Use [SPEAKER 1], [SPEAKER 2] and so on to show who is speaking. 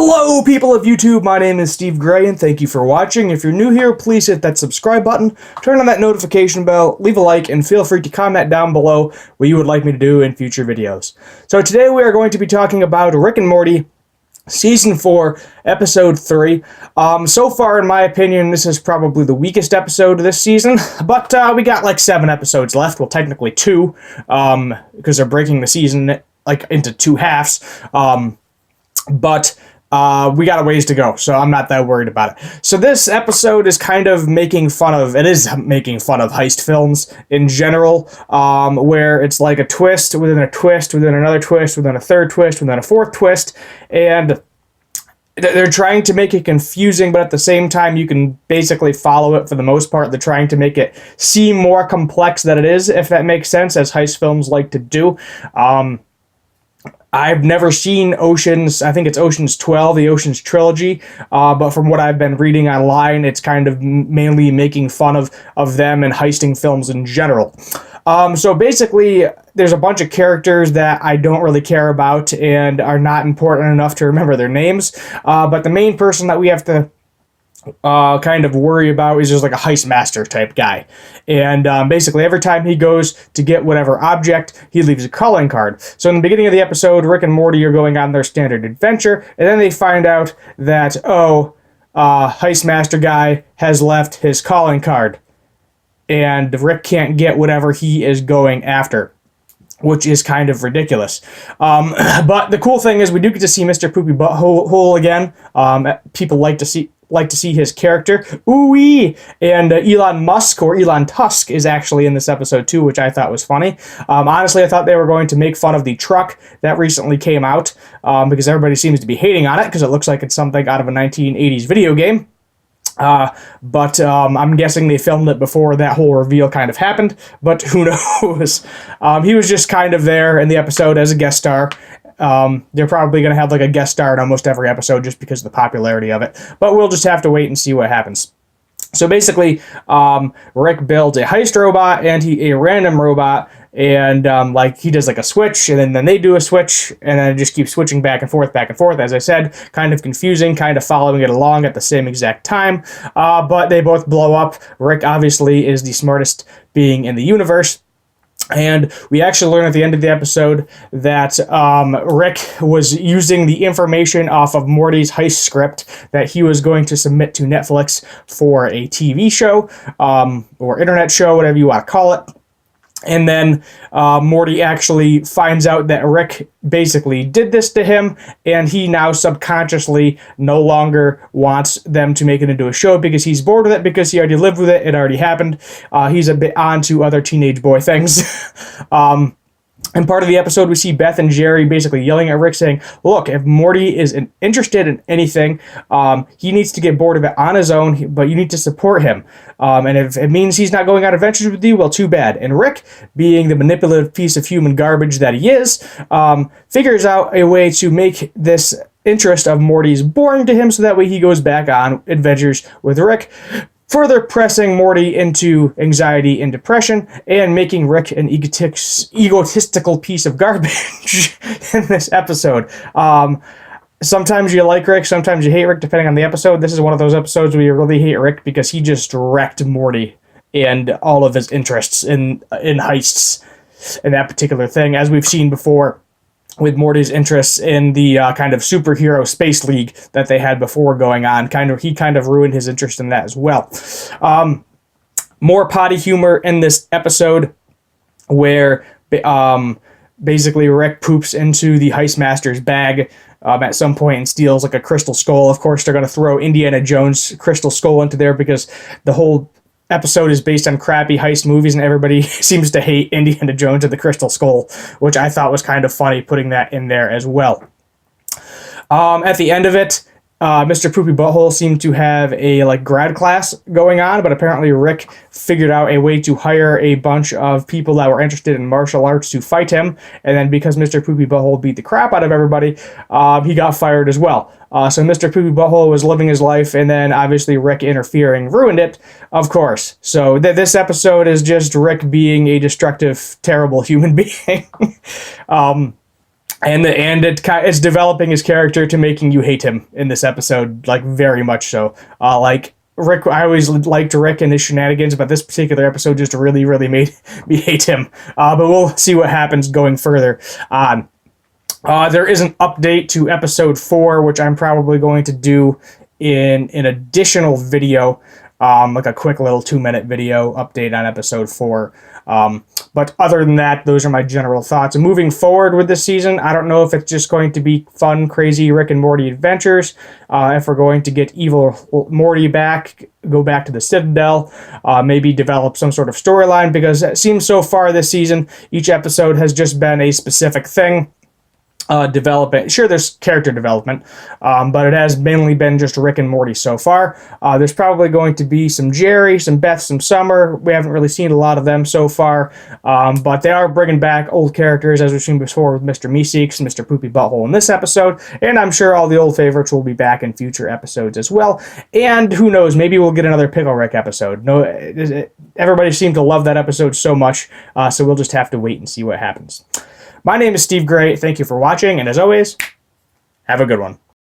[SPEAKER 1] Hello people of YouTube, my name is Steve Gray and thank you for watching. If you're new here, please hit that subscribe button, turn on that notification bell, leave a like, and feel free to comment down below what you would like me to do in future videos. So today we are going to be talking about Rick and Morty, Season 4, Episode 3. So far, in my opinion, this is probably the weakest episode of this season, but we got like 7 episodes left, well technically 2, because they're breaking the season like into 2 halves, but we got a ways to go, so I'm not that worried about it. So this episode is kind of making fun of heist films in general, where it's like a twist within a twist, within another twist, within a third twist, within a fourth twist, and they're trying to make it confusing, but at the same time, you can basically follow it for the most part. They're trying to make it seem more complex than it is, if that makes sense, as heist films like to do. I've never seen Oceans, I think it's Oceans 12, the Oceans trilogy, but from what I've been reading online, it's kind of mainly making fun of them and heisting films in general. So basically, there's a bunch of characters that I don't really care about and are not important enough to remember their names, but the main person that we have to kind of worry about is just like a heist master type guy, and basically every time he goes to get whatever object, he leaves a calling card. So in the beginning of the episode, Rick and Morty are going on their standard adventure, and then they find out that heist master guy has left his calling card, and Rick can't get whatever he is going after, which is kind of ridiculous. But the cool thing is we do get to see Mr. Poopy Butthole again. People like to see his character. Ooh-wee! And Elon Musk, or Elon Tusk, is actually in this episode too, which I thought was funny. Honestly, I thought they were going to make fun of the truck that recently came out, because everybody seems to be hating on it, because it looks like it's something out of a 1980s video game. But I'm guessing they filmed it before that whole reveal kind of happened, but who knows? He was just kind of there in the episode as a guest star. They're probably going to have like a guest star in almost every episode just because of the popularity of it, but we'll just have to wait and see what happens. So basically, Rick builds a heist robot and a random robot, and he does like a switch, and then they do a switch, and then it just keeps switching back and forth, as I said, kind of confusing, kind of following it along at the same exact time, but they both blow up. Rick obviously is the smartest being in the universe. And we actually learn at the end of the episode that Rick was using the information off of Morty's heist script that he was going to submit to Netflix for a TV show, or internet show, whatever you want to call it. And then Morty actually finds out that Rick basically did this to him, and he now subconsciously no longer wants them to make it into a show because he's bored with it, because he already lived with it, it already happened. He's a bit on to other teenage boy things. And part of the episode, we see Beth and Jerry basically yelling at Rick saying, look, if Morty is interested in anything, he needs to get bored of it on his own, but you need to support him. And if it means he's not going on adventures with you, well, too bad. And Rick, being the manipulative piece of human garbage that he is, figures out a way to make this interest of Morty's boring to him, so that way he goes back on adventures with Rick, further pressing Morty into anxiety and depression, and making Rick an egotistical piece of garbage in this episode. Sometimes you like Rick, sometimes you hate Rick, depending on the episode. This is one of those episodes where you really hate Rick because he just wrecked Morty and all of his interests in heists and that particular thing, as we've seen before with Morty's interests in the kind of superhero space league that they had before going on. He kind of ruined his interest in that as well. More potty humor in this episode, where basically Rick poops into the heist master's bag at some point and steals like a crystal skull. Of course, they're going to throw Indiana Jones' crystal skull into there because the whole episode is based on crappy heist movies, and everybody seems to hate Indiana Jones and the Crystal Skull, which I thought was kind of funny, putting that in there as well. At the end of it, Mr. Poopy Butthole seemed to have a grad class going on, but apparently Rick figured out a way to hire a bunch of people that were interested in martial arts to fight him, and then because Mr. Poopy Butthole beat the crap out of everybody, he got fired as well. So Mr. Poopy Butthole was living his life, and then obviously Rick interfering ruined it, of course. So this episode is just Rick being a destructive, terrible human being. it's developing his character to making you hate him in this episode, like very much so. Like Rick, I always liked Rick and his shenanigans, but this particular episode just really, really made me hate him. But we'll see what happens going further on. There is an update to episode 4, which I'm probably going to do in an additional video, like a quick little 2-minute video update on episode 4. But other than that, those are my general thoughts. And moving forward with this season, I don't know if it's just going to be fun, crazy Rick and Morty adventures, if we're going to get evil Morty back, go back to the Citadel, maybe develop some sort of storyline, because it seems so far this season, each episode has just been a specific thing. Development. Sure, there's character development, but it has mainly been just Rick and Morty so far. There's probably going to be some Jerry, some Beth, some Summer. We haven't really seen a lot of them so far, but they are bringing back old characters, as we've seen before with Mr. Meeseeks and Mr. Poopy Butthole in this episode, and I'm sure all the old favorites will be back in future episodes as well. And who knows, maybe we'll get another Pickle Rick episode. No, everybody seemed to love that episode so much, so we'll just have to wait and see what happens. My name is Steve Gray. Thank you for watching, and as always, have a good one.